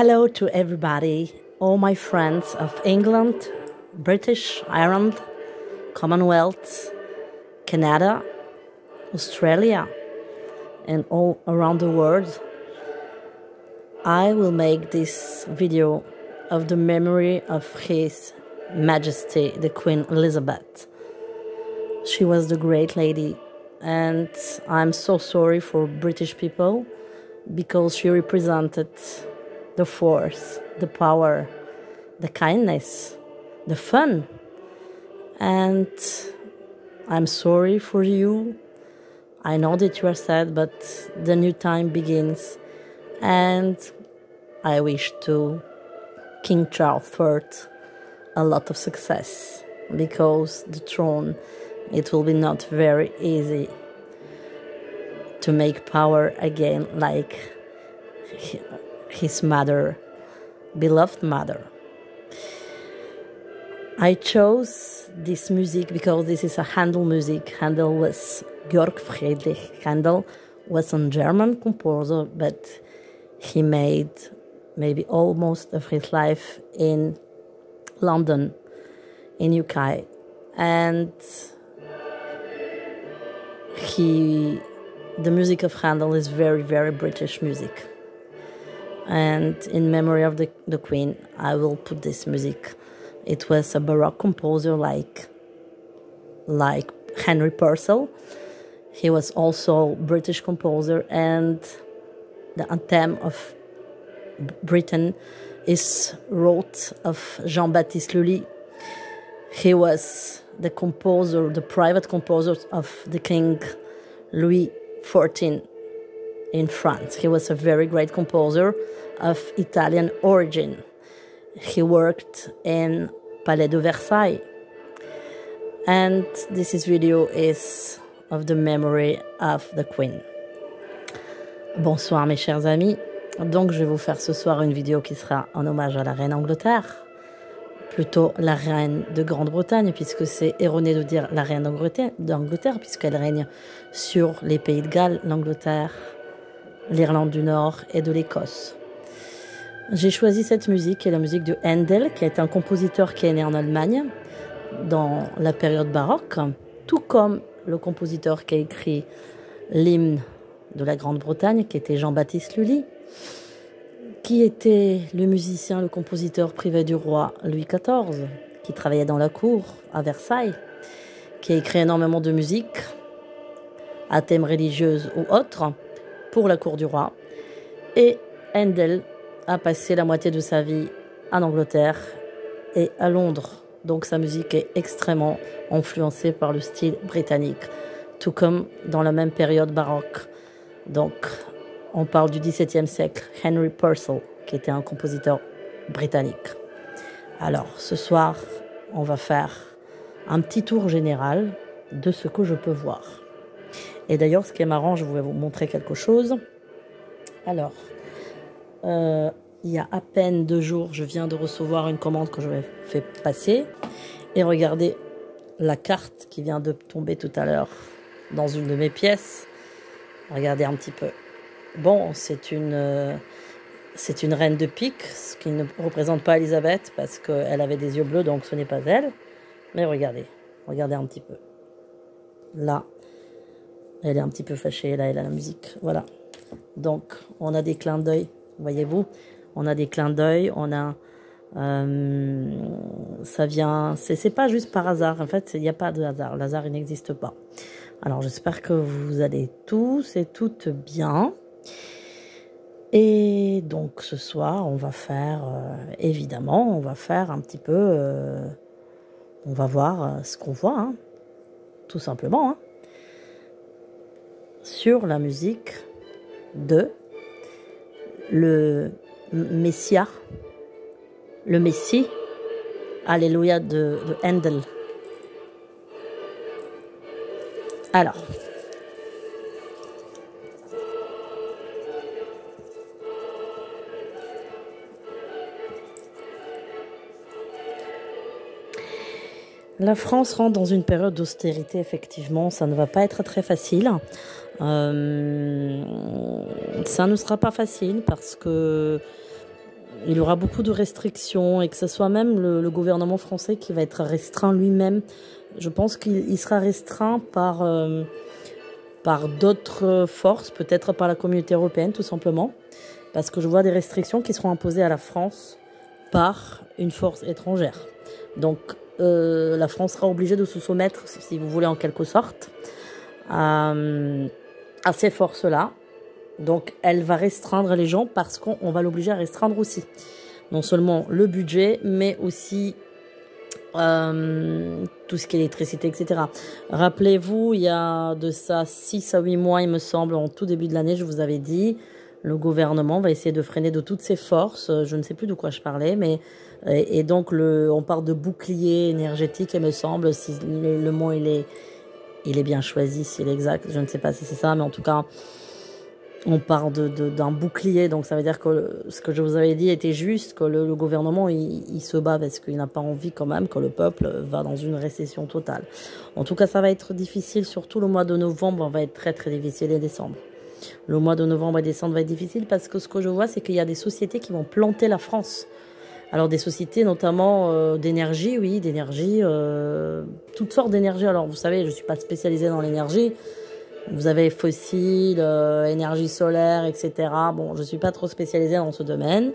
Hello to everybody, all my friends of England, British, Ireland, Commonwealth, Canada, Australia, and all around the world. I will make this video of the memory of His Majesty, the Queen Elizabeth. She was the great lady, and I'm so sorry for British people because she represented the force, the power, the kindness, the fun. And I'm sorry for you. I know that you are sad, but the new time begins. And I wish to King Charles III a lot of success, because the throne, it will be not very easy to make power again like his mother, beloved mother. I chose this music because this is a Handel music. Handel was Georg Friedrich Handel, was a German composer, but he made maybe almost of his life in London, in UK, and the music of Handel is very, very British music. And in memory of the Queen, I will put this music. It was a Baroque composer like Henry Purcell. He was also a British composer, and the anthem of Britain is wrote of Jean-Baptiste Lully. He was the composer, the private composer of the King Louis XIV in France. He was a very great composer of Italian origin. He worked in Palais de Versailles. And this video is of the memory of the Queen. Bonsoir mes chers amis. Donc je vais vous faire ce soir une vidéo qui sera en hommage à la reine d'Angleterre. Plutôt la reine de Grande-Bretagne, puisque c'est erroné de dire la reine d'Angleterre, puisqu'elle règne sur les pays de Galles, l'Angleterre, l'Irlande du Nord et de l'Écosse. J'ai choisi cette musique, qui est la musique de Handel, qui est un compositeur qui est né en Allemagne dans la période baroque, tout comme le compositeur qui a écrit l'hymne de la Grande-Bretagne, qui était Jean-Baptiste Lully, qui était le musicien, le compositeur privé du roi Louis XIV, qui travaillait dans la cour à Versailles, qui a écrit énormément de musique à thème religieux ou autres pour la cour du roi. Et Handel a passé la moitié de sa vie en Angleterre et à Londres. Donc sa musique est extrêmement influencée par le style britannique, tout comme dans la même période baroque. Donc on parle du XVIIe siècle, Henry Purcell, qui était un compositeur britannique. Alors ce soir, on va faire un petit tour général de ce que je peux voir. Et d'ailleurs, ce qui est marrant, je vais vous montrer quelque chose. Alors, il y a à peine 2 jours, je viens de recevoir une commande que je vais faire passer. Et regardez la carte qui vient de tomber tout à l'heure dans une de mes pièces. Regardez un petit peu. Bon, c'est une reine de pique, ce qui ne représente pas Elisabeth parce qu'elle avait des yeux bleus, donc ce n'est pas elle. Mais regardez un petit peu. Là, elle est un petit peu fâchée, là, elle a la musique. Voilà. Donc, on a des clins d'œil, voyez-vous. On a des clins d'œil, on a... ça vient... C'est pas juste par hasard, en fait, il n'y a pas de hasard. Le hasard, il n'existe pas. Alors, j'espère que vous allez tous et toutes bien. Et donc, ce soir, on va faire... évidemment, on va faire un petit peu... on va voir ce qu'on voit, hein, tout simplement, hein, sur la musique de le Messie, Alléluia de Handel. Alors, la France rentre dans une période d'austérité, effectivement, ça ne va pas être très facile. Ça ne sera pas facile parce que il y aura beaucoup de restrictions et que ce soit même le gouvernement français qui va être restreint lui-même. Je pense qu'il sera restreint par d'autres forces, peut-être par la communauté européenne tout simplement, parce que je vois des restrictions qui seront imposées à la France par une force étrangère. Donc la France sera obligée de se soumettre, si vous voulez en quelque sorte, à ces forces-là. Donc elle va restreindre les gens parce qu'on va l'obliger à restreindre aussi. Non seulement le budget, mais aussi tout ce qui est électricité, etc. Rappelez-vous, il y a de ça 6 à 8 mois, il me semble, en tout début de l'année, je vous avais dit, le gouvernement va essayer de freiner de toutes ses forces. Je ne sais plus de quoi je parlais, mais et donc on parle de bouclier énergétique, il me semble, si le mot il est bien choisi, s'il est exact. Je ne sais pas si c'est ça, mais en tout cas, on parle d'un bouclier, donc ça veut dire que ce que je vous avais dit était juste, que le gouvernement il se bat parce qu'il n'a pas envie quand même que le peuple va dans une récession totale. En tout cas, ça va être difficile, surtout le mois de novembre va être très très difficile, et décembre. Le mois de novembre et décembre va être difficile parce que ce que je vois, c'est qu'il y a des sociétés qui vont planter la France. Alors des sociétés notamment d'énergie, oui, d'énergie, toutes sortes d'énergie. Alors vous savez, je ne suis pas spécialisée dans l'énergie. Vous avez fossiles, énergie solaire, etc. Bon, je ne suis pas trop spécialisée dans ce domaine,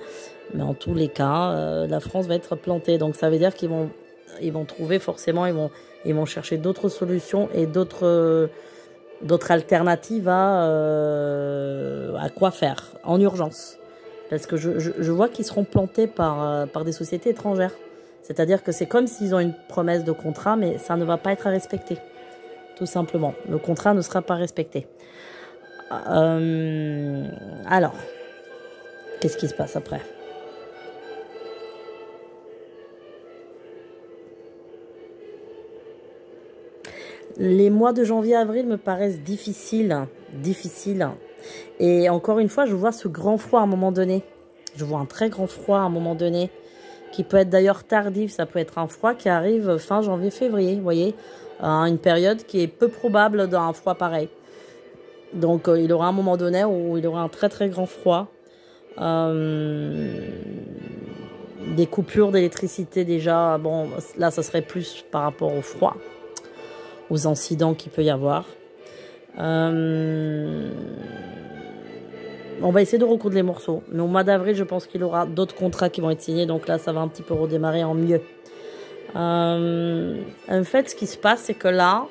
mais en tous les cas, la France va être plantée. Donc ça veut dire qu'ils vont trouver forcément, ils vont chercher d'autres solutions et d'autres alternatives à quoi faire en urgence. Parce que je vois qu'ils seront plantés par des sociétés étrangères. C'est-à-dire que c'est comme s'ils ont une promesse de contrat, mais ça ne va pas être respecté. Tout simplement. Le contrat ne sera pas respecté. Alors, qu'est-ce qui se passe après ? Les mois de janvier-avril me paraissent difficiles. Et encore une fois, je vois ce grand froid à un moment donné. Je vois un très grand froid à un moment donné, qui peut être d'ailleurs tardif. Ça peut être un froid qui arrive fin janvier-février, vous voyez, une période qui est peu probable d'un froid pareil. Donc il y aura un moment donné où il y aura un très très grand froid. Des coupures d'électricité déjà, bon là ça serait plus par rapport au froid, aux incidents qu'il peut y avoir. On va essayer de recoudre les morceaux. Mais au mois d'avril, je pense qu'il y aura d'autres contrats qui vont être signés. Donc là, ça va un petit peu redémarrer en mieux. En fait, ce qui se passe, c'est que là,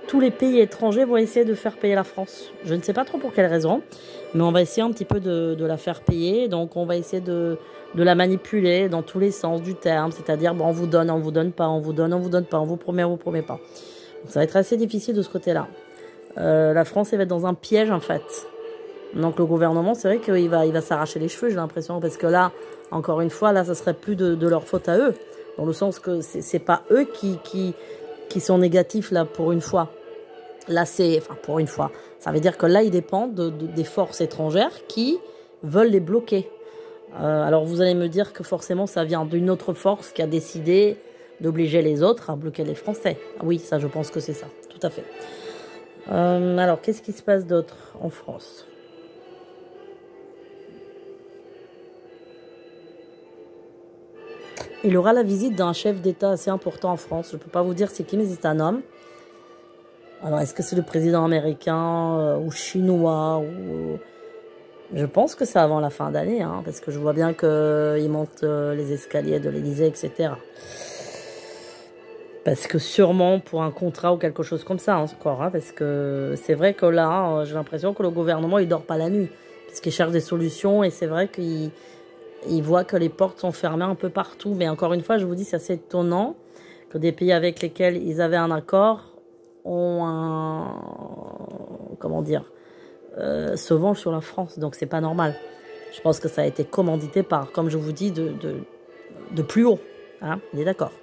tous les pays étrangers vont essayer de faire payer la France. Je ne sais pas trop pour quelle raison, mais on va essayer un petit peu de la faire payer. Donc on va essayer de la manipuler dans tous les sens du terme. C'est-à-dire, bon, on vous donne pas, on vous donne pas, on vous promet pas. Donc, ça va être assez difficile de ce côté-là. La France elle va être dans un piège en fait. Donc le gouvernement, c'est vrai qu'il va s'arracher les cheveux, j'ai l'impression, parce que là, encore une fois, là, ça serait plus de leur faute à eux, dans le sens que c'est pas eux qui sont négatifs là pour une fois. Là, pour une fois, ça veut dire que là, ils dépendent des forces étrangères qui veulent les bloquer. Alors vous allez me dire que forcément, ça vient d'une autre force qui a décidé d'obliger les autres à bloquer les Français. Oui, ça, je pense que c'est ça, tout à fait. Alors, qu'est-ce qui se passe d'autre en France ? Il aura la visite d'un chef d'État assez important en France. Je ne peux pas vous dire c'est qui, mais c'est un homme. Alors, est-ce que c'est le président américain ou chinois ou... Je pense que c'est avant la fin d'année, hein, parce que je vois bien qu'il monte les escaliers de l'Élysée, etc. Parce que sûrement pour un contrat ou quelque chose comme ça, encore, hein, parce que c'est vrai que là, j'ai l'impression que le gouvernement, il dort pas la nuit, parce qu'il cherche des solutions, et c'est vrai qu'il voit que les portes sont fermées un peu partout. Mais encore une fois, je vous dis, c'est assez étonnant que des pays avec lesquels ils avaient un accord ont se vengent sur la France, donc c'est pas normal. Je pense que ça a été commandité par, comme je vous dis, de plus haut, hein, on est d'accord.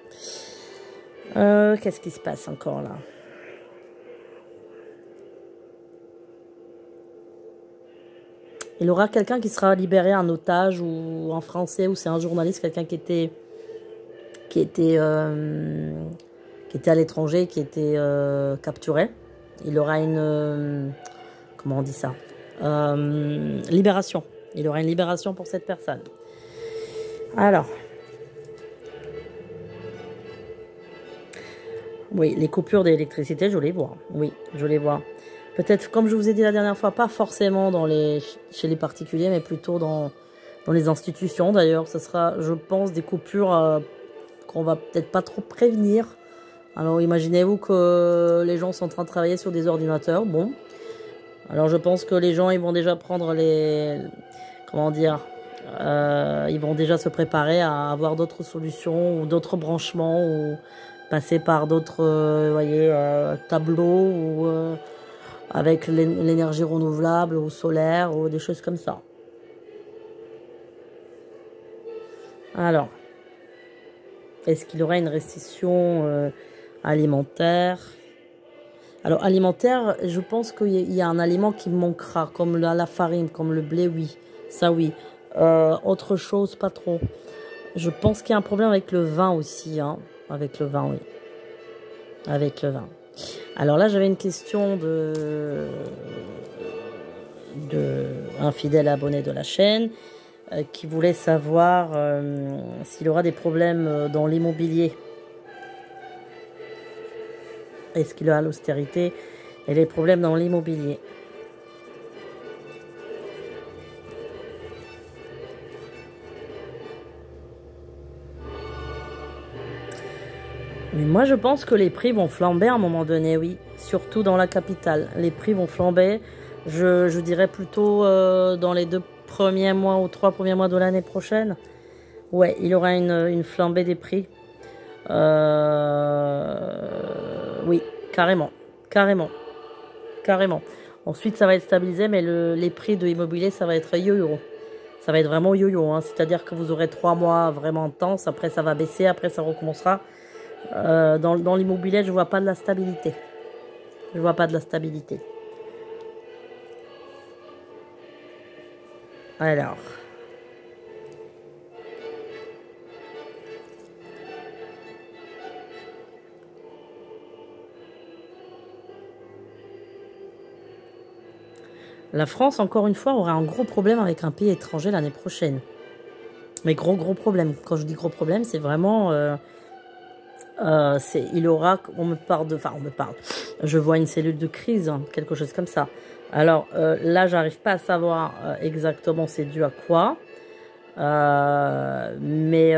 Qu'est-ce qui se passe encore là ? Il y aura quelqu'un qui sera libéré, un otage ou un Français, ou c'est un journaliste, quelqu'un qui était à l'étranger, qui était capturé. Il aura une comment on dit ça, libération. Il y aura une libération pour cette personne. Alors, oui, les coupures d'électricité, je les vois. Oui, je les vois. Peut-être, comme je vous ai dit la dernière fois, pas forcément chez les particuliers, mais plutôt dans les institutions. D'ailleurs, ce sera, je pense, des coupures qu'on va peut-être pas trop prévenir. Alors, imaginez-vous que les gens sont en train de travailler sur des ordinateurs. Bon, alors je pense que les gens, ils vont déjà prendre comment dire, ils vont déjà se préparer à avoir d'autres solutions ou d'autres branchements ou passer par d'autres, tableaux ou avec l'énergie renouvelable ou solaire ou des choses comme ça. Alors, est-ce qu'il y aura une restriction alimentaire? Alors, alimentaire, je pense qu'il y a un aliment qui manquera, comme la farine, comme le blé, oui. Ça, oui. Autre chose, pas trop. Je pense qu'il y a un problème avec le vin aussi, hein. Avec le vin, oui. Avec le vin. Alors là, j'avais une question un fidèle abonné de la chaîne qui voulait savoir s'il y aura des problèmes dans l'immobilier. Est-ce qu'il y a l'austérité et les problèmes dans l'immobilier? Mais moi, je pense que les prix vont flamber à un moment donné, oui. Surtout dans la capitale. Les prix vont flamber. Je dirais plutôt dans les 2 premiers mois ou 3 premiers mois de l'année prochaine. Ouais, il y aura une flambée des prix. Oui, carrément. Carrément. Carrément. Ensuite, ça va être stabilisé, mais les prix de l'immobilier, ça va être yo-yo. Ça va être vraiment yo-yo. Hein. C'est-à-dire que vous aurez 3 mois vraiment intenses. Après, ça va baisser. Après, ça recommencera. Dans l'immobilier, je vois pas de la stabilité. Je vois pas de la stabilité. Alors. La France, encore une fois, aura un gros problème avec un pays étranger l'année prochaine. Mais gros problème. Quand je dis gros problème, c'est vraiment... il aura... on me parle. Je vois une cellule de crise, hein, quelque chose comme ça. Alors là, j'arrive pas à savoir exactement c'est dû à quoi. Mais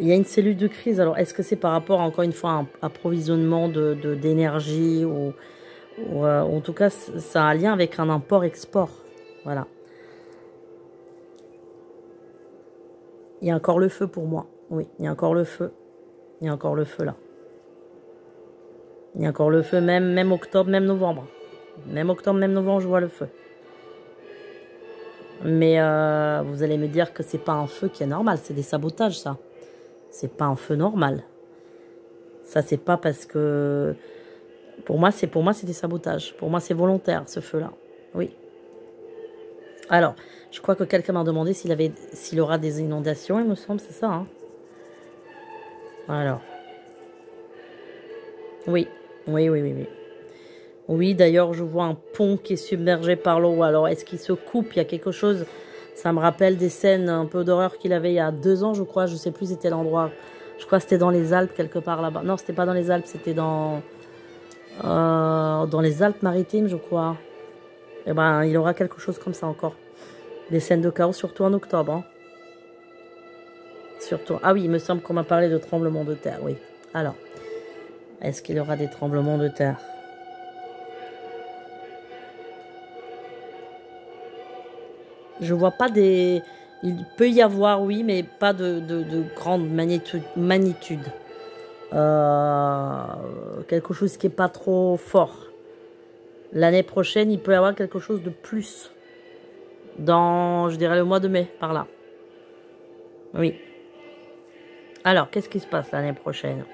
il y a une cellule de crise. Alors, est-ce que c'est par rapport, encore une fois, à un approvisionnement d'énergie ou en tout cas, ça a un lien avec un import-export. Voilà. Il y a encore le feu pour moi. Oui, il y a encore le feu. Il y a encore le feu là. Il y a encore le feu, même octobre, même novembre. Même octobre, même novembre, je vois le feu. Mais vous allez me dire que c'est pas un feu qui est normal, c'est des sabotages, ça. C'est pas un feu normal. Ça, c'est pas parce que... Pour moi, c'est des sabotages. Pour moi, c'est volontaire, ce feu-là. Oui. Alors, je crois que quelqu'un m'a demandé s'il aura des inondations, il me semble, c'est ça, hein. Alors. Oui. Oui. Oui, d'ailleurs, je vois un pont qui est submergé par l'eau. Alors, est-ce qu'il se coupe? Il y a quelque chose... Ça me rappelle des scènes un peu d'horreur qu'il avait il y a 2 ans, je crois. Je sais plus c'était l'endroit. Je crois que c'était dans les Alpes, quelque part là-bas. Non, c'était pas dans les Alpes, c'était dans les Alpes-Maritimes, je crois. Eh ben, il y aura quelque chose comme ça encore. Des scènes de chaos, surtout en octobre. Hein. Surtout. Ah oui, il me semble qu'on m'a parlé de tremblements de terre, oui. Alors, est-ce qu'il y aura des tremblements de terre? Je vois pas des... Il peut y avoir, oui, mais pas de grande magnitude. Quelque chose qui est pas trop fort. L'année prochaine, il peut y avoir quelque chose de plus. Dans, je dirais, le mois de mai, par là. Oui. Alors, qu'est-ce qui se passe l'année prochaine?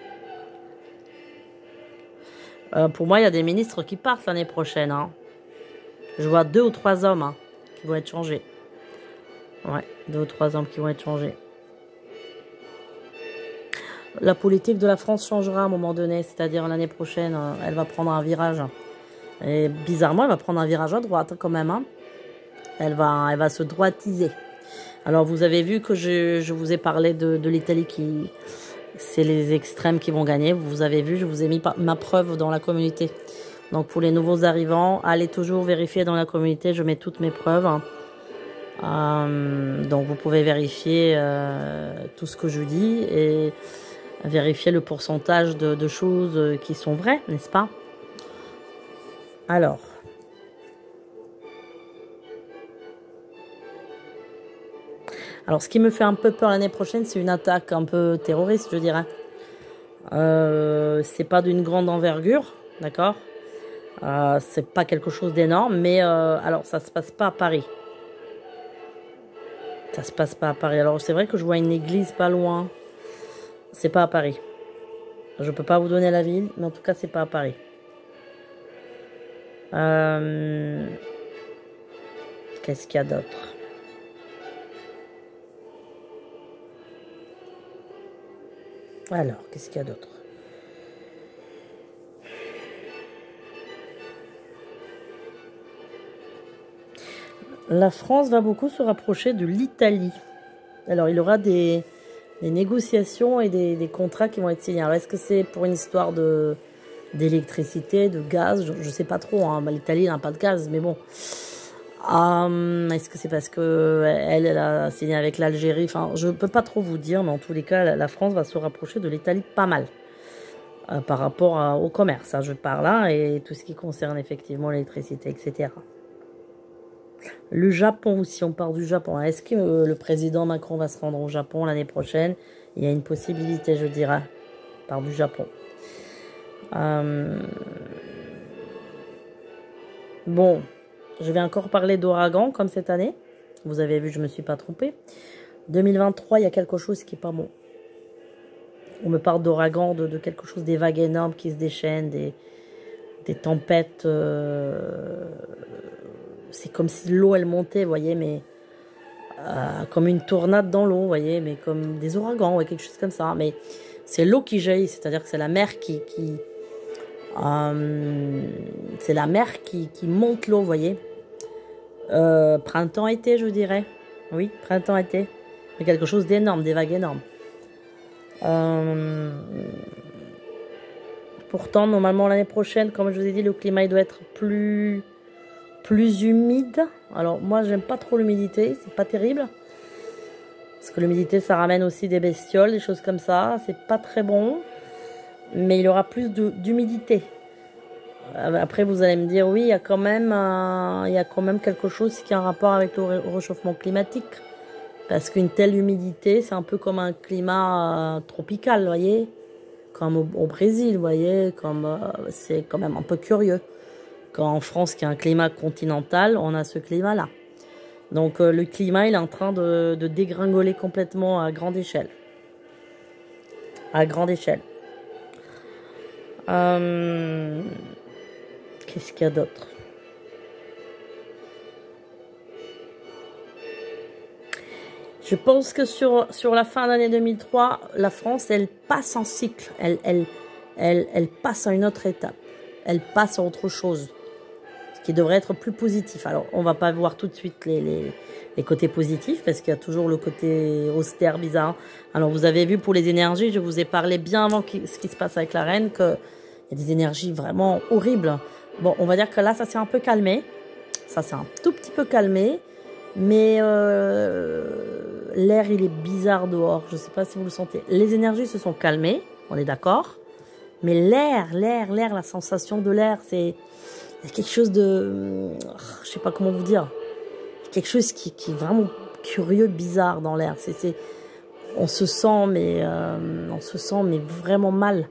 Pour moi, il y a des ministres qui partent l'année prochaine. Hein. Je vois 2 ou 3 hommes hein, qui vont être changés. Ouais, 2 ou 3 hommes qui vont être changés. La politique de la France changera à un moment donné, c'est-à-dire l'année prochaine, elle va prendre un virage. Et bizarrement, elle va prendre un virage à droite quand même. Hein. Elle va se droitiser. Alors, vous avez vu que je vous ai parlé de l'Italie qui... C'est les extrêmes qui vont gagner. Vous avez vu, je vous ai mis ma preuve dans la communauté. Donc, pour les nouveaux arrivants, allez toujours vérifier dans la communauté. Je mets toutes mes preuves. Donc, vous pouvez vérifier tout ce que je dis et vérifier le pourcentage de choses qui sont vraies, n'est-ce pas? Alors... ce qui me fait un peu peur l'année prochaine, c'est une attaque un peu terroriste, je dirais. C'est pas d'une grande envergure, d'accord? C'est pas quelque chose d'énorme, mais alors ça se passe pas à Paris. Ça se passe pas à Paris. Alors c'est vrai que je vois une église pas loin. C'est pas à Paris. Je peux pas vous donner la ville, mais en tout cas c'est pas à Paris. Qu'est-ce qu'il y a d'autre? Alors, qu'est-ce qu'il y a d'autre? La France va beaucoup se rapprocher de l'Italie. Alors, il y aura des négociations et des contrats qui vont être signés. Alors, est-ce que c'est pour une histoire d'électricité, de gaz? Je ne sais pas trop. Hein. L'Italie n'a pas de gaz, mais bon. Est-ce que c'est parce que elle a signé avec l'Algérie? Enfin, je peux pas trop vous dire, mais en tous les cas, la France va se rapprocher de l'Italie pas mal par rapport au commerce. Hein, je parle là et tout ce qui concerne effectivement l'électricité, etc. Le Japon aussi, on part du Japon. Est-ce que le président Macron va se rendre au Japon l'année prochaine? Il y a une possibilité, je dirais, par du Japon. Bon. Je vais encore parler d'ouragan comme cette année. Vous avez vu, je ne me suis pas trompée. 2023, il y a quelque chose qui n'est pas bon. On me parle d'ouragan, de quelque chose, des vagues énormes qui se déchaînent, des tempêtes. C'est comme si l'eau, elle montait, vous voyez, mais comme une tornade dans l'eau, vous voyez, mais comme des ouragans, ouais, quelque chose comme ça. Mais c'est l'eau qui jaillit, c'est-à-dire que c'est la mer c'est la mer qui monte l'eau, vous voyez. Printemps-été, je dirais. Oui, printemps-été. Mais quelque chose d'énorme, des vagues énormes. Pourtant, normalement, l'année prochaine, comme je vous ai dit, le climat il doit être plus humide. Alors, moi, j'aime pas trop l'humidité. C'est pas terrible. Parce que l'humidité, ça ramène aussi des bestioles, des choses comme ça. C'est pas très bon. Mais il y aura plus d'humidité. Après, vous allez me dire, oui, il y a quand même quelque chose qui a un rapport avec le réchauffement climatique. Parce qu'une telle humidité, c'est un peu comme un climat tropical, vous voyez. Comme au Brésil, vous voyez. C'est quand même un peu curieux. Quand en France, qui a un climat continental, on a ce climat-là. Donc, le climat, il est en train de dégringoler complètement à grande échelle. À grande échelle. Qu'est-ce qu'il y a d'autre? Je pense que sur la fin d'année 2003, la France, elle passe en cycle. Elle passe à une autre étape. Elle passe à autre chose. Ce qui devrait être plus positif. Alors, on va pas voir tout de suite les côtés positifs, parce qu'il y a toujours le côté austère, bizarre. Alors, vous avez vu pour les énergies, je vous ai parlé bien avant ce qui se passe avec la reine, qu'il y a des énergies vraiment horribles. Bon, on va dire que là, ça s'est un peu calmé. Ça s'est un tout petit peu calmé. Mais l'air, il est bizarre dehors. Je ne sais pas si vous le sentez. Les énergies se sont calmées, on est d'accord. Mais l'air, la sensation de l'air, c'est quelque chose de... je ne sais pas comment vous dire. Quelque chose qui est vraiment curieux, bizarre dans l'air. On se sent, mais vraiment mal.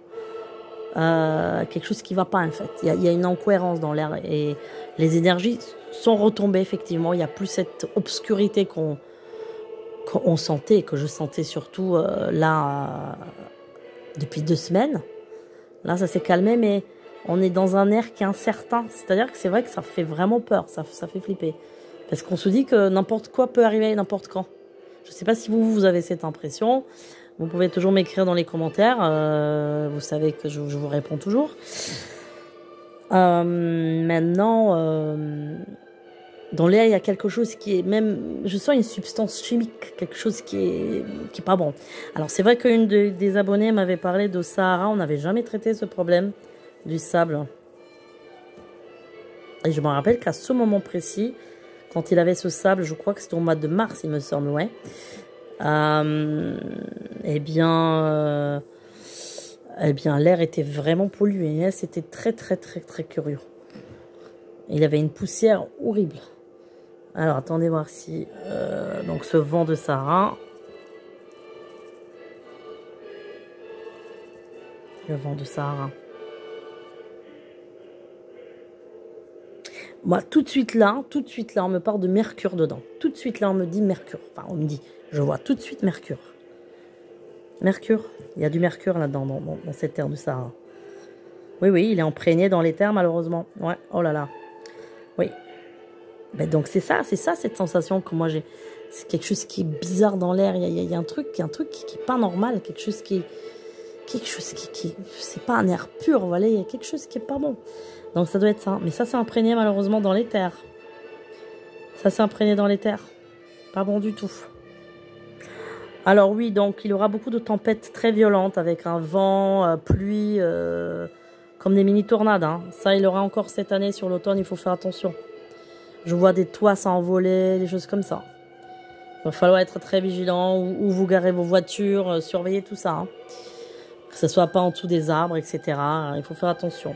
Quelque chose qui ne va pas, en fait. Il y a une incohérence dans l'air. Et les énergies sont retombées, effectivement. Il n'y a plus cette obscurité qu'on sentait, que je sentais surtout là, depuis 2 semaines. Là, ça s'est calmé, mais on est dans un air qui est incertain. C'est-à-dire que c'est vrai que ça fait vraiment peur, ça fait flipper. Parce qu'on se dit que n'importe quoi peut arriver n'importe quand. Je ne sais pas si vous avez cette impression. Vous pouvez toujours m'écrire dans les commentaires. Vous savez que je vous réponds toujours. Maintenant, Dans l'air, il y a quelque chose qui est même... Je sens une substance chimique, quelque chose qui est pas bon. Alors, c'est vrai qu'une des abonnés m'avait parlé de Sahara. On n'avait jamais traité ce problème du sable. Et je me rappelle qu'à ce moment précis, quand il avait ce sable, je crois que c'était au mois de mars, il me semble, ouais. Eh bien, l'air était vraiment pollué. Hein. C'était très, très, très, très curieux. Il avait une poussière horrible. Alors, attendez voir si... donc, ce vent de Sahara. Le vent de Sahara. Moi, tout de suite là, on me parle de Mercure dedans. Tout de suite là, on me dit Mercure. Enfin, on me dit, je vois tout de suite Mercure. Mercure, il y a du Mercure là-dedans, dans cette terre du Sahara. Oui, oui, il est imprégné dans les terres, malheureusement. Ouais, oh là là. Oui. Ben donc c'est ça cette sensation que moi j'ai. C'est quelque chose qui est bizarre dans l'air. Il y a un truc qui est pas normal, quelque chose qui c'est pas un air pur, voilà. Il y a quelque chose qui est pas bon. Donc ça doit être ça. Mais ça c'est imprégné malheureusement dans les terres. Ça c'est imprégné dans les terres. Pas bon du tout. Alors oui, donc il y aura beaucoup de tempêtes très violentes avec un vent, pluie, comme des mini-tornades. Hein. Ça il y aura encore cette année sur l'automne. Il faut faire attention. Je vois des toits s'envoler, des choses comme ça. Il va falloir être très vigilant, où vous garez vos voitures, surveillez tout ça. Hein. Que ce soit pas en dessous des arbres, etc. Il faut faire attention.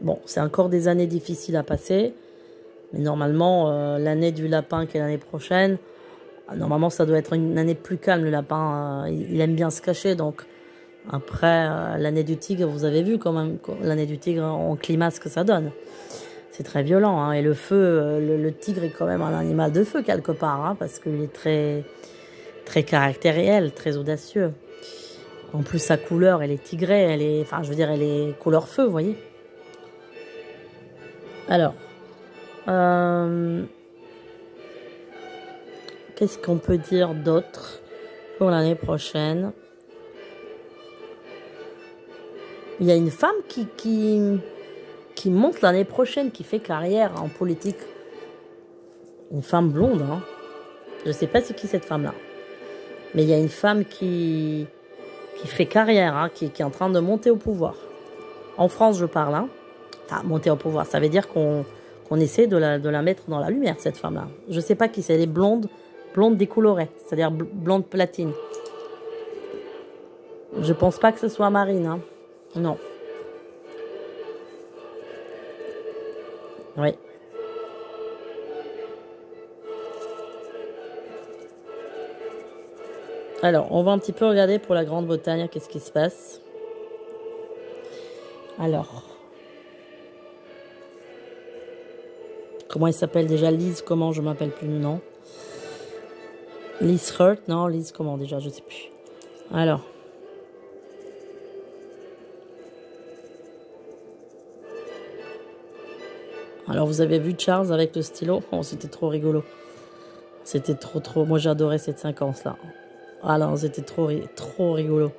Bon, c'est encore des années difficiles à passer. Mais normalement, l'année du lapin qui est l'année prochaine, normalement ça doit être une année plus calme. Le lapin, il aime bien se cacher, donc... Après, l'année du tigre, vous avez vu quand même, l'année du tigre en climat, ce que ça donne. C'est très violent. Hein, et le feu, le tigre est quand même un animal de feu quelque part, hein, parce qu'il est très, très caractériel, très audacieux. En plus, sa couleur, elle est tigrée, elle est couleur feu, vous voyez. Alors, qu'est-ce qu'on peut dire d'autre pour l'année prochaine? Il y a une femme qui monte l'année prochaine, qui fait carrière en politique. Une femme blonde, hein. Je ne sais pas c'est qui cette femme-là. Mais il y a une femme qui fait carrière, hein, qui est en train de monter au pouvoir. En France, je parle. Hein. Enfin, monter au pouvoir, ça veut dire qu'on essaie de la mettre dans la lumière, cette femme-là. Je ne sais pas qui c'est. Elle est blonde décolorée, c'est-à-dire blonde platine. Je pense pas que ce soit Marine, hein. Non. Oui. Alors, on va un petit peu regarder pour la Grande-Bretagne, qu'est-ce qui se passe. Alors. Comment elle s'appelle déjà? Liz, comment? Je m'appelle plus le nom. Liz Hurt, non, Liz, comment déjà? Je sais plus. Alors. Alors, vous avez vu Charles avec le stylo? Oh, c'était trop rigolo. C'était trop... Moi, j'adorais cette séquence-là. Alors, c'était trop rigolo.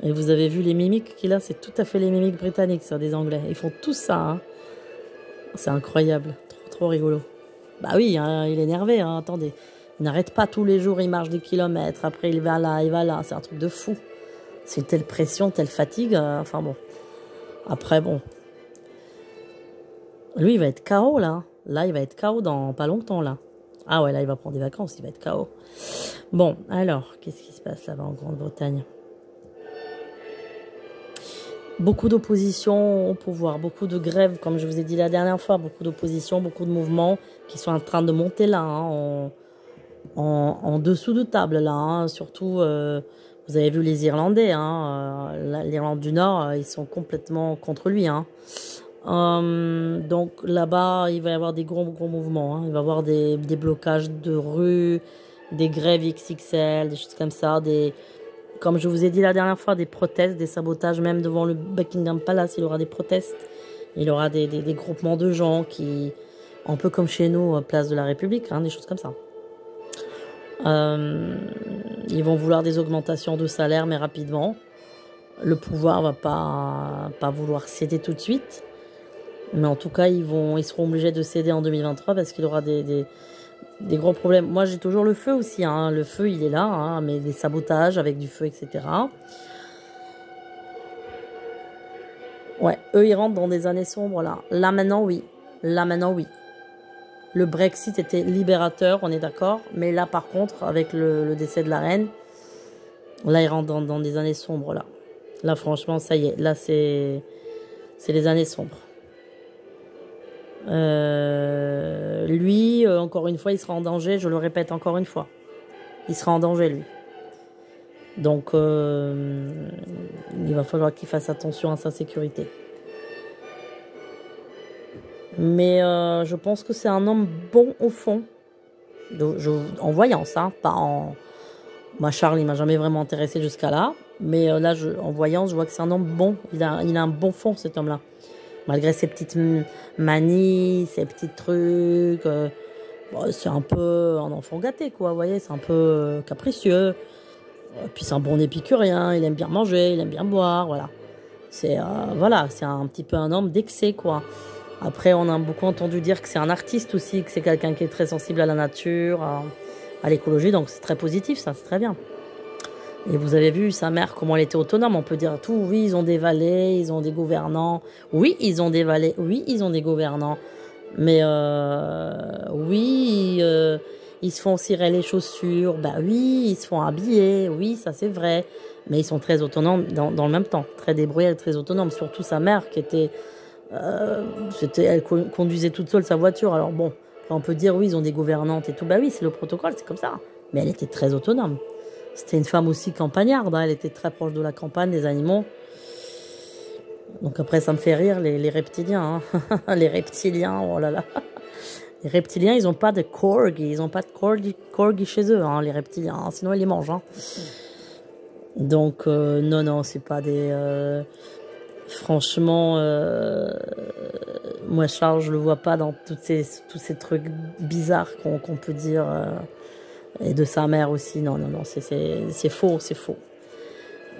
Et vous avez vu les mimiques qu'il a? C'est tout à fait les mimiques britanniques, ça, des Anglais. Ils font tout ça, hein. C'est incroyable. Trop rigolo. Bah oui, hein, il est énervé, hein. Attendez. Il n'arrête pas tous les jours, il marche des kilomètres. Après, il va là. C'est un truc de fou. C'est telle pression, telle fatigue. Enfin bon. Après, bon... Lui, il va être KO, là. Là, il va être KO dans pas longtemps, là. Ah ouais, là, il va prendre des vacances, il va être KO. Bon, alors, qu'est-ce qui se passe là-bas en Grande-Bretagne? Beaucoup d'opposition au pouvoir, beaucoup de grèves, comme je vous ai dit la dernière fois, beaucoup d'opposition, beaucoup de mouvements qui sont en train de monter là, hein, en dessous de table, là. Hein. Surtout, vous avez vu les Irlandais, hein, l'Irlande du Nord, ils sont complètement contre lui, hein. Donc là-bas, il va y avoir des gros mouvements. Hein. Il va y avoir des blocages de rues, des grèves XXL, des choses comme ça. Comme je vous ai dit la dernière fois, des protestes, des sabotages, même devant le Buckingham Palace, il y aura des protestes. Il y aura des groupements de gens qui, un peu comme chez nous, place de la République, hein, des choses comme ça. Ils vont vouloir des augmentations de salaire, mais rapidement. Le pouvoir va pas vouloir céder tout de suite. Mais en tout cas, ils seront obligés de céder en 2023 parce qu'il y aura des gros problèmes. Moi, j'ai toujours le feu aussi. Hein. Le feu, il est là, hein, mais des sabotages avec du feu, etc. Ouais, eux, ils rentrent dans des années sombres, là. Là, maintenant, oui. Là, maintenant, oui. Le Brexit était libérateur, on est d'accord. Mais là, par contre, avec le décès de la reine, là, ils rentrent dans des années sombres, là. Là, franchement, ça y est. Là, c'est les années sombres. Lui, encore une fois, il sera en danger. Je le répète encore une fois. Il sera en danger, lui. Donc, il va falloir qu'il fasse attention à sa sécurité. Mais je pense que c'est un homme bon au fond. En voyance, hein, pas en... Moi, Charles, il m'a jamais vraiment intéressé jusqu'à là. Mais là, en voyance, je vois que c'est un homme bon. Il a un bon fond, cet homme-là. Malgré ses petites manies, ses petits trucs. Bon, c'est un peu un enfant gâté, quoi. Vous voyez, c'est un peu capricieux. Puis c'est un bon épicurien. Il aime bien manger, il aime bien boire, voilà. C'est c'est un petit peu un homme d'excès, quoi. Après, on a beaucoup entendu dire que c'est un artiste aussi, que c'est quelqu'un qui est très sensible à la nature, à l'écologie. Donc c'est très positif, ça, c'est très bien. Et vous avez vu sa mère, comment elle était autonome. On peut dire tout, oui, ils ont des valets, ils ont des gouvernants. Oui, ils ont des valets, oui, ils ont des gouvernants. Mais oui, ils se font cirer les chaussures. Bah oui, ils se font habiller. Oui, ça c'est vrai. Mais ils sont très autonomes dans le même temps. Très débrouillés, très autonomes. Surtout sa mère qui était... elle conduisait toute seule sa voiture. Alors bon, on peut dire oui, ils ont des gouvernantes et tout. Bah oui, c'est le protocole, c'est comme ça. Mais elle était très autonome. C'était une femme aussi campagnarde, hein. Elle était très proche de la campagne, des animaux. Donc après, ça me fait rire, les reptiliens. Hein. Les reptiliens, oh là là. Les reptiliens, ils n'ont pas de corgi. Ils n'ont pas de corgi chez eux, hein, les reptiliens. Hein. Sinon, ils les mangent. Hein. Donc, non, c'est pas des... Franchement, moi, Charles, je le vois pas dans tous ces trucs bizarres qu'on peut dire... Et de sa mère aussi. Non, c'est faux, c'est faux.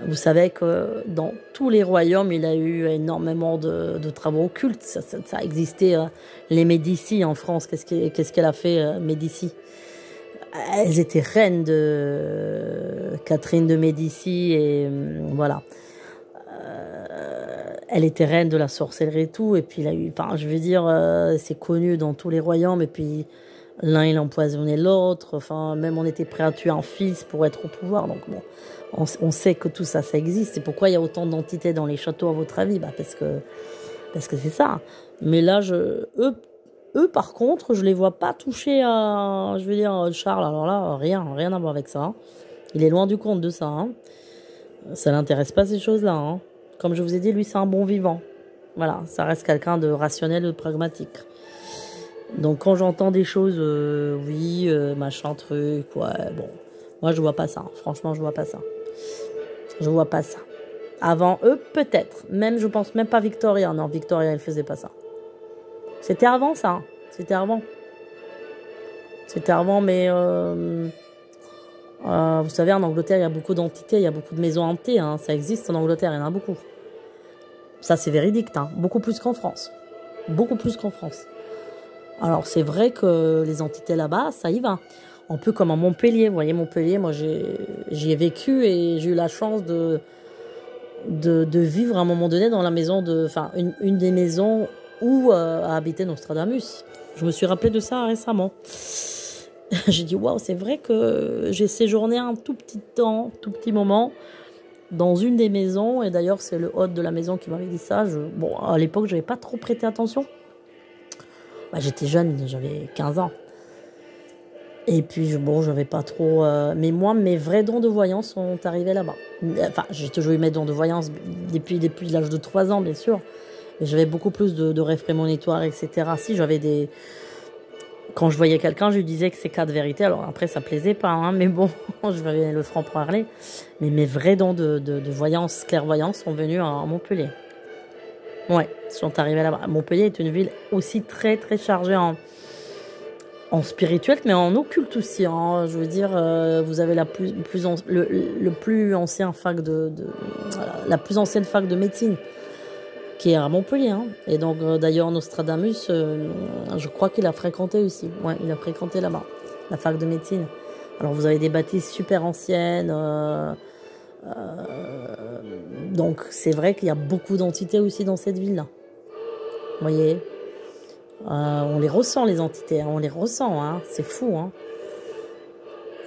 Vous savez que dans tous les royaumes, il a eu énormément de travaux occultes. Ça existait. Les Médicis en France, qu'est-ce qu'elle a fait, Médicis? Elles étaient reines de Catherine de Médicis et voilà. Elle était reine de la sorcellerie et tout. Et puis, il a eu, enfin, je veux dire, c'est connu dans tous les royaumes. Et puis, l'un, il empoisonnait l'autre. Enfin, même on était prêt à tuer un fils pour être au pouvoir. Donc, bon, on sait que tout ça, ça existe. Et pourquoi il y a autant d'entités dans les châteaux, à votre avis? Bah, parce que c'est ça. Mais là, eux, par contre, je les vois pas toucher à, je veux dire, Charles. Alors là, rien à voir avec ça. Il est loin du compte de ça. Hein. Ça l'intéresse pas, ces choses-là. Hein. Comme je vous ai dit, lui, c'est un bon vivant. Voilà, ça reste quelqu'un de rationnel, de pragmatique. Donc quand j'entends des choses, oui, machin truc, ouais, bon. Moi, je vois pas ça. Franchement, je vois pas ça. Je vois pas ça. Avant eux, peut-être. Même, je pense même pas Victoria. Non, Victoria, elle faisait pas ça. C'était avant, ça. C'était avant. C'était avant, mais... vous savez, en Angleterre, il y a beaucoup d'entités, il y a beaucoup de maisons hantées. Hein. Ça existe en Angleterre, il y en a beaucoup. Ça, c'est véridique. Hein. Beaucoup plus qu'en France. Beaucoup plus qu'en France. Alors, c'est vrai que les entités là-bas, ça y va. Un peu comme à Montpellier. Vous voyez, Montpellier, moi, j'y ai vécu et j'ai eu la chance de vivre à un moment donné dans la maison enfin, une des maisons où a habité Nostradamus. Je me suis rappelé de ça récemment. J'ai dit, waouh, c'est vrai que j'ai séjourné un tout petit temps, tout petit moment, dans une des maisons. Et d'ailleurs, c'est le hôte de la maison qui m'avait dit ça. Bon, à l'époque, je n'avais pas trop prêté attention. Bah, j'étais jeune, j'avais 15 ans. Et puis, bon, j'avais pas trop... mais moi, mes vrais dons de voyance sont arrivés là-bas. Enfin, j'ai toujours eu mes dons de voyance depuis l'âge de 3 ans, bien sûr. Mais j'avais beaucoup plus de rêves prémonitoires, etc. Si, j'avais des... Quand je voyais quelqu'un, je lui disais que c'est cas de vérité. Alors après, ça plaisait pas, hein, mais bon, je vais le franc-parler. Mais mes vrais dons de voyance, clairvoyance sont venus à Montpellier. Ouais, ils sont arrivés là-bas. Montpellier est une ville aussi très, très chargée en spirituel, mais en occulte aussi. Hein. Je veux dire, vous avez la le plus ancien fac la plus ancienne fac de médecine, qui est à Montpellier. Hein. Et donc, d'ailleurs, Nostradamus, je crois qu'il a fréquenté aussi. Ouais, il a fréquenté là-bas, la fac de médecine. Alors, vous avez des bâtisses super anciennes. Donc, c'est vrai qu'il y a beaucoup d'entités aussi dans cette ville-là. Vous voyez, on les ressent, les entités. Hein, on les ressent. Hein, c'est fou. Hein.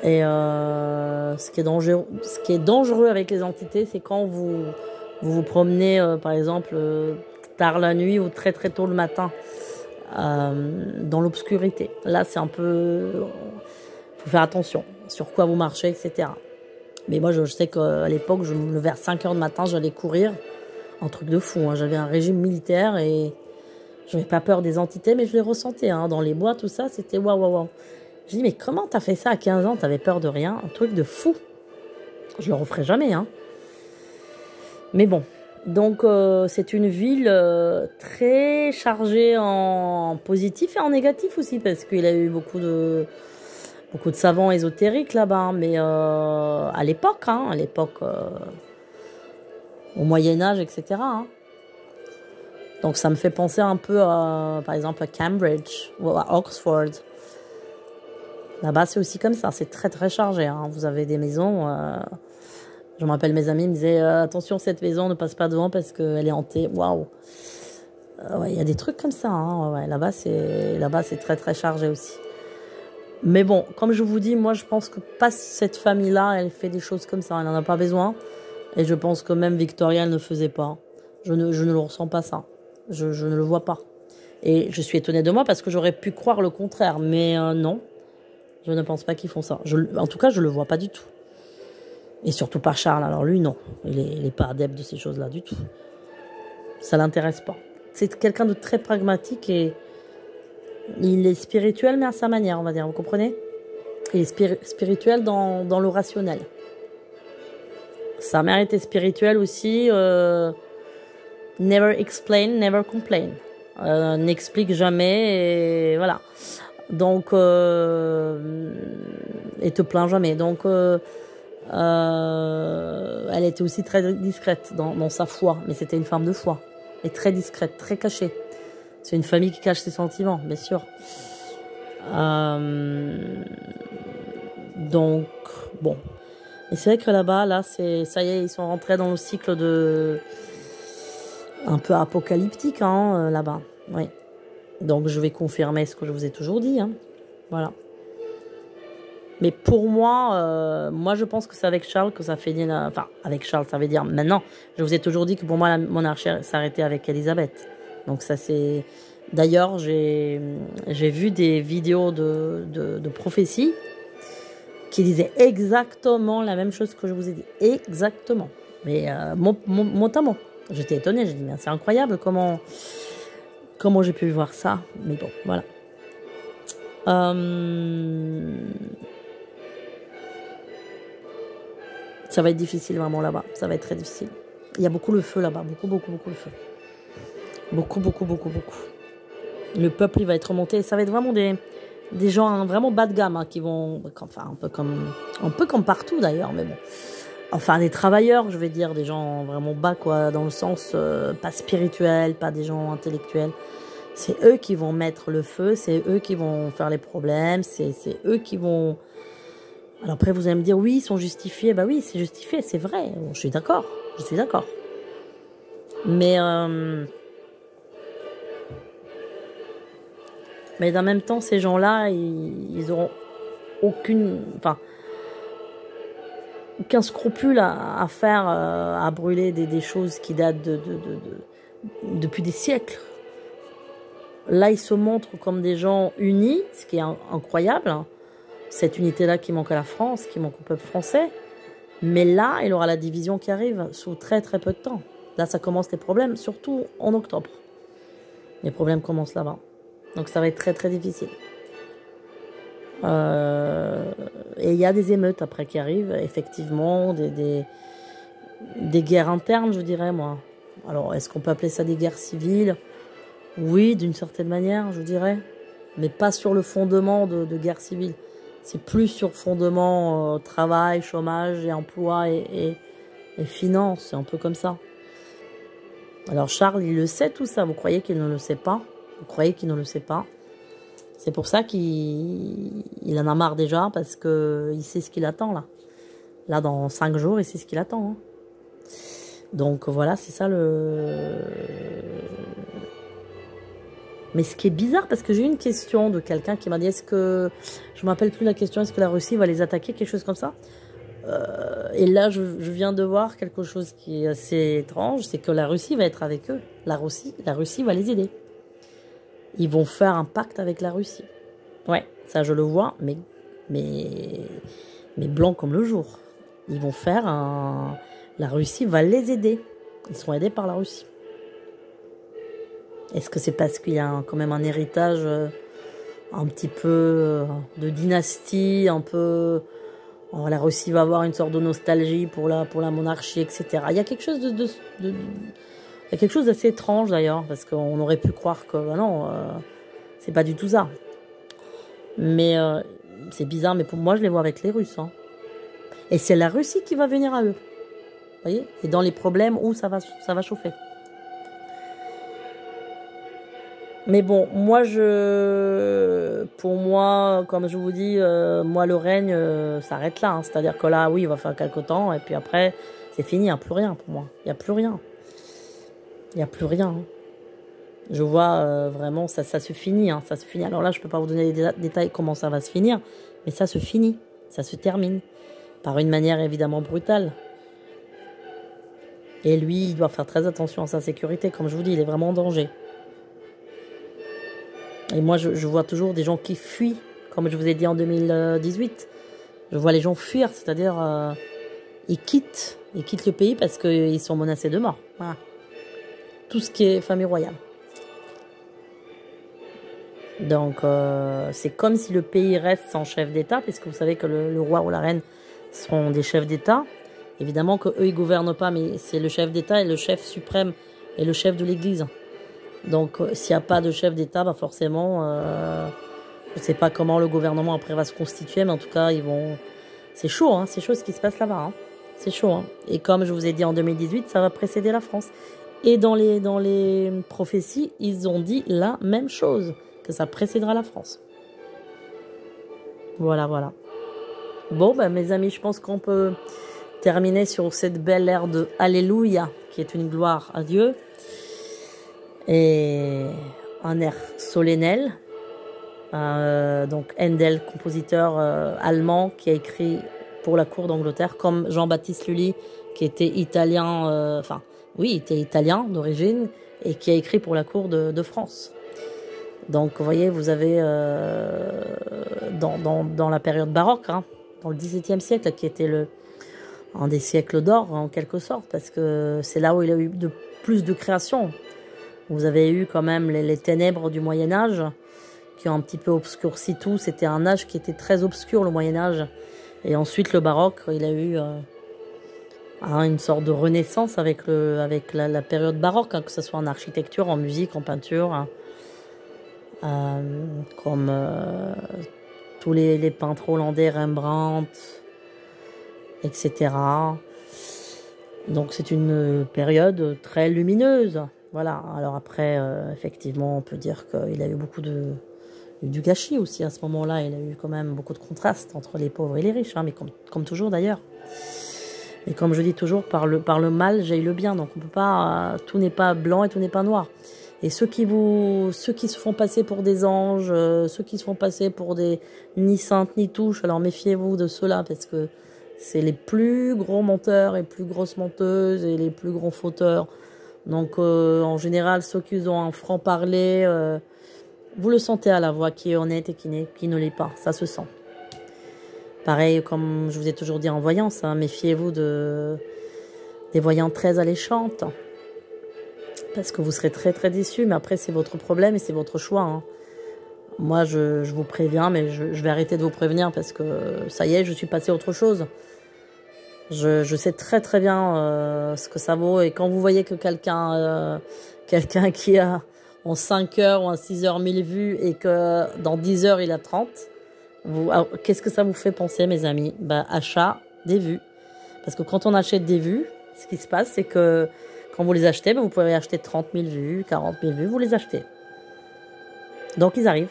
Et ce qui est dangereux avec les entités, c'est quand vous promenez, par exemple, tard la nuit ou très très tôt le matin, dans l'obscurité. Là, c'est un peu... faut faire attention sur quoi vous marchez, etc. Mais moi, je sais qu'à l'époque, vers 5 heures du matin, j'allais courir. Un truc de fou. Hein. J'avais un régime militaire et j'avais pas peur des entités, mais je les ressentais. Hein. Dans les bois, tout ça, c'était waouh, waouh, waouh. Je dis, mais comment t'as fait ça à 15 ans? T'avais peur de rien? Un truc de fou. Je le referai jamais, hein. Mais bon. Donc, c'est une ville très chargée en positif et en négatif aussi, parce qu'il y a eu beaucoup de savants ésotériques là-bas. Mais à l'époque, hein, au Moyen-Âge, etc. Hein. Donc, ça me fait penser un peu, par exemple, à Cambridge ou à Oxford. Là-bas, c'est aussi comme ça. C'est très, très chargé. Hein. Vous avez des maisons... je me rappelle, mes amis me disaient attention, cette maison, ne passe pas devant parce qu'elle est hantée. Waouh! Ouais, il y a des trucs comme ça. Hein. Ouais, là-bas, c'est très, très chargé aussi. Mais bon, comme je vous dis, moi, je pense que pas cette famille-là, elle fait des choses comme ça. Elle n'en a pas besoin. Et je pense que même Victoria, elle ne faisait pas. Je ne le ressens pas, ça. Je ne le vois pas. Et je suis étonnée de moi parce que j'aurais pu croire le contraire. Mais non, je ne pense pas qu'ils font ça. En tout cas, je ne le vois pas du tout. Et surtout pas Charles. Alors lui, non. Il est pas adepte de ces choses-là du tout. Ça l'intéresse pas. C'est quelqu'un de très pragmatique et il est spirituel, mais à sa manière, on va dire. Vous comprenez? Il est spirituel dans le rationnel. Sa mère était spirituelle aussi. Never explain, never complain. N'explique jamais et voilà. Donc, et te plaint jamais. Donc, elle était aussi très discrète dans sa foi, mais c'était une femme de foi, et très discrète, très cachée. C'est une famille qui cache ses sentiments, bien sûr. Donc, bon. Et c'est vrai que là-bas, ça y est, ils sont rentrés dans le cycle un peu apocalyptique, hein, là-bas. Oui. Donc, je vais confirmer ce que je vous ai toujours dit, hein. Voilà. Mais pour moi, je pense que c'est avec Charles que ça fait dire... Enfin, avec Charles, ça veut dire maintenant. Je vous ai toujours dit que pour moi, la monarchie s'arrêtait avec Elisabeth. Donc ça, c'est... D'ailleurs, j'ai vu des vidéos de prophéties qui disaient exactement la même chose que je vous ai dit. Exactement. Mais mot à mot. J'étais étonnée. J'ai dit, mais c'est incroyable comment j'ai pu voir ça. Mais bon, voilà. Ça va être difficile vraiment là-bas. Ça va être très difficile. Il y a beaucoup le feu là-bas. Beaucoup, beaucoup, beaucoup le feu. Beaucoup, beaucoup, beaucoup, beaucoup. Le peuple, il va être remonté. Ça va être vraiment des gens hein, vraiment bas de gamme hein, qui vont... Enfin, un peu comme partout d'ailleurs, mais bon. Enfin, des travailleurs, je vais dire. Des gens vraiment bas, quoi. Dans le sens pas spirituel, pas des gens intellectuels. C'est eux qui vont mettre le feu. C'est eux qui vont faire les problèmes. C'est eux qui vont... Alors après, vous allez me dire, oui, ils sont justifiés. Bah oui, c'est justifié, c'est vrai. Bon, je suis d'accord. Mais d'un même temps, ces gens-là, ils auront aucun scrupule à faire, à brûler des choses qui datent depuis des siècles. Là, ils se montrent comme des gens unis, ce qui est incroyable. Cette unité-là qui manque à la France, qui manque au peuple français. Mais là, il aura la division qui arrive sous très très peu de temps. Là, ça commence les problèmes, surtout en octobre. Les problèmes commencent là-bas. Donc ça va être très très difficile. Et il y a des émeutes après qui arrivent, effectivement, des guerres internes, je dirais moi. Alors, est-ce qu'on peut appeler ça des guerres civiles? Oui, d'une certaine manière, je dirais. mais pas sur le fondement de guerre civile. C'est plus sur fondement travail, chômage et emploi et finances, c'est un peu comme ça. Alors Charles, il le sait tout ça, vous croyez qu'il ne le sait pas? Vous croyez qu'il ne le sait pas? C'est pour ça qu'il en a marre déjà, parce qu'il sait ce qu'il attend là. Là, dans 5 jours, il sait ce qu'il attend. Hein. Donc voilà, c'est ça le... Mais ce qui est bizarre, parce que j'ai eu une question de quelqu'un qui m'a dit, est-ce que... Je ne me rappelle plus la question, est-ce que la Russie va les attaquer, quelque chose comme ça. Et là, je viens de voir quelque chose qui est assez étrange, c'est que la Russie va être avec eux. La Russie va les aider. Ils vont faire un pacte avec la Russie. Ouais, ça je le vois, mais blanc comme le jour. Ils vont faire un... La Russie va les aider. Ils seront aidés par la Russie. Est-ce que c'est parce qu'il y a quand même un héritage un petit peu de dynastie, un peu... Oh, la Russie va avoir une sorte de nostalgie pour la monarchie, etc. Il y a quelque chose il y a quelque chose d'assez étrange d'ailleurs, parce qu'on aurait pu croire que non, c'est pas du tout ça. Mais c'est bizarre, mais pour moi, je les vois avec les Russes. Hein. Et c'est la Russie qui va venir à eux. Vous voyez? Et dans les problèmes où ça va chauffer. Mais bon, moi, pour moi, comme je vous dis, moi, le règne s'arrête là. Hein. C'est-à-dire que là, oui, il va faire quelque temps, et puis après, c'est fini, il n'y a plus rien pour moi. Il n'y a plus rien. Il n'y a plus rien. Hein. Je vois vraiment, ça se finit. Hein, ça se finit. Alors là, je ne peux pas vous donner des détails comment ça va se finir, mais ça se finit. Ça se termine. Par une manière évidemment brutale. Et lui, il doit faire très attention à sa sécurité. Comme je vous dis, il est vraiment en danger. Et moi, je vois toujours des gens qui fuient, comme je vous ai dit en 2018. Je vois les gens fuir, c'est-à-dire ils quittent le pays parce qu'ils sont menacés de mort. Voilà. Tout ce qui est famille royale. Donc, c'est comme si le pays reste sans chef d'État, puisque vous savez que le roi ou la reine sont des chefs d'État. Évidemment qu'eux, ils ne gouvernent pas, mais c'est le chef d'État et le chef suprême et le chef de l'Église. Donc, s'il n'y a pas de chef d'État, bah forcément, je ne sais pas comment le gouvernement après va se constituer, mais en tout cas, ils vont... C'est chaud, hein, c'est chaud ce qui se passe là-bas. Hein. C'est chaud. Hein. Et comme je vous ai dit en 2018, ça va précéder la France. Et dans les prophéties, ils ont dit la même chose, que ça précédera la France. Voilà, voilà. Bon, bah, mes amis, je pense qu'on peut terminer sur cette belle ère de Alléluia, qui est une gloire à Dieu. Et un air solennel. Donc Handel, compositeur allemand, qui a écrit pour la cour d'Angleterre, comme Jean-Baptiste Lully, qui était italien, il était italien d'origine, et qui a écrit pour la cour de France. Donc, vous voyez, vous avez dans la période baroque, hein, dans le XVIIe siècle, qui était un des siècles d'or, en quelque sorte, parce que c'est là où il a eu plus de création. Vous avez eu quand même les ténèbres du Moyen-Âge, qui ont un petit peu obscurci tout. C'était un âge qui était très obscur, le Moyen-Âge. Et ensuite, le baroque, il a eu une sorte de renaissance avec la période baroque, hein, que ce soit en architecture, en musique, en peinture, hein, comme tous les peintres hollandais, Rembrandt, etc. Donc c'est une période très lumineuse. Voilà. Alors après, effectivement, on peut dire qu'il a eu beaucoup du gâchis aussi à ce moment-là. Il a eu quand même beaucoup de contrastes entre les pauvres et les riches, hein, mais comme toujours d'ailleurs. Et comme je dis toujours, par le mal jaillit le bien. Donc on peut pas, tout n'est pas blanc et tout n'est pas noir. Et ceux qui se font passer pour des anges, ceux qui se font passer pour des ni saintes ni touches, alors méfiez-vous de ceux-là, parce que c'est les plus gros menteurs et plus grosses menteuses et les plus gros fauteurs. Donc en général, ceux qui ont un franc-parler, vous le sentez à la voix, qui est honnête et qui ne l'est pas, ça se sent. Pareil, comme je vous ai toujours dit en voyance, hein, méfiez-vous des voyantes très alléchantes. Parce que vous serez très très déçus, mais après c'est votre problème et c'est votre choix. Hein. Moi je vous préviens, mais je vais arrêter de vous prévenir parce que ça y est, je suis passée à autre chose. Je sais très très bien ce que ça vaut, et quand vous voyez que quelqu'un qui a, en 5 heures ou en 6 heures 1000 vues et que dans 10 heures il a 30, qu'est-ce que ça vous fait penser, mes amis? Bah, achat des vues. Parce que quand on achète des vues, ce qui se passe, c'est que quand vous les achetez, bah, vous pouvez acheter 30 000 vues, 40 000 vues, vous les achetez. Donc ils arrivent.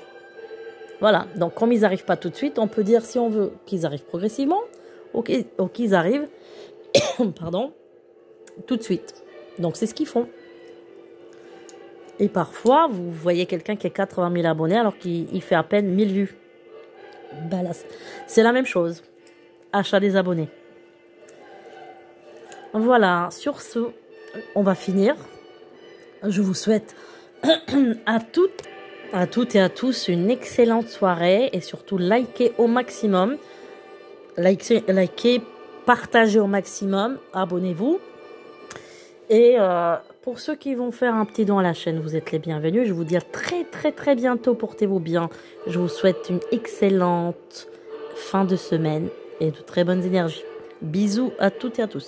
Voilà, donc comme ils n'arrivent pas tout de suite, on peut dire si on veut qu'ils arrivent progressivement ou qu'ils arrivent pardon, tout de suite. Donc c'est ce qu'ils font. Et parfois, vous voyez quelqu'un qui a 80 000 abonnés alors qu'il fait à peine 1000 vues. Ben là, c'est la même chose. Achat des abonnés. Voilà, sur ce, on va finir. Je vous souhaite à toutes et à tous une excellente soirée et surtout likez au maximum. Likez, partagez au maximum, abonnez-vous. Et pour ceux qui vont faire un petit don à la chaîne, vous êtes les bienvenus. Je vous dis à très bientôt. Portez-vous bien. Je vous souhaite une excellente fin de semaine et de très bonnes énergies. Bisous à toutes et à tous.